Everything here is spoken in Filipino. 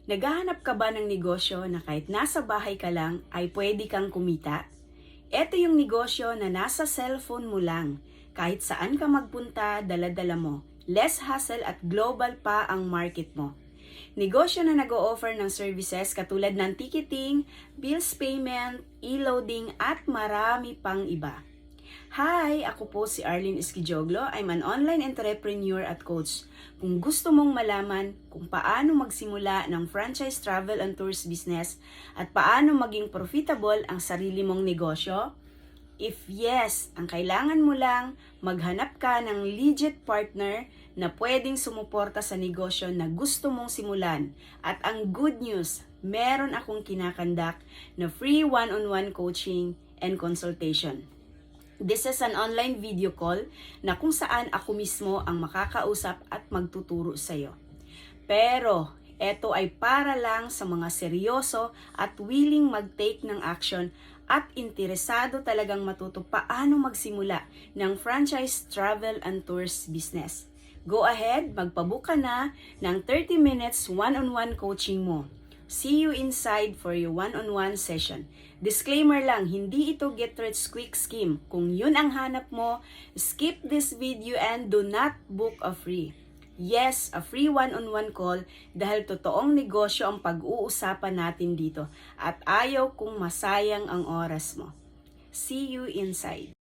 Naghahanap ka ba ng negosyo na kahit nasa bahay ka lang ay pwede kang kumita? Ito yung negosyo na nasa cellphone mo lang. Kahit saan ka magpunta, dala-dala mo. Less hassle at global pa ang market mo. Negosyo na nag-o-offer ng services katulad ng ticketing, bills payment, e-loading at marami pang iba. Hi! Ako po si Arlene Esquijoglo. I'm an online entrepreneur at coach. Kung gusto mong malaman kung paano magsimula ng franchise travel and tours business at paano maging profitable ang sarili mong negosyo, if yes, ang kailangan mo lang, maghanap ka ng legit partner na pwedeng sumuporta sa negosyo na gusto mong simulan. At ang good news, meron akong kinakandak na free one-on-one coaching and consultation. This is an online video call na kung saan ako mismo ang makakausap at magtuturo sa iyo. Pero ito ay para lang sa mga seryoso at willing mag-take ng action at interesado talagang matuto paano magsimula ng franchise travel and tours business. Go ahead, magpabook ka na ng 30 minutes one-on-one coaching mo. See you inside for your one-on-one session. Disclaimer lang, hindi ito get-rich-quick scheme. Kung yun ang hanap mo, skip this video and do not book a free. Yes, a free one-on-one call dahil totoong negosyo ang pag-uusapan natin dito at ayaw kung masayang ang oras mo. See you inside.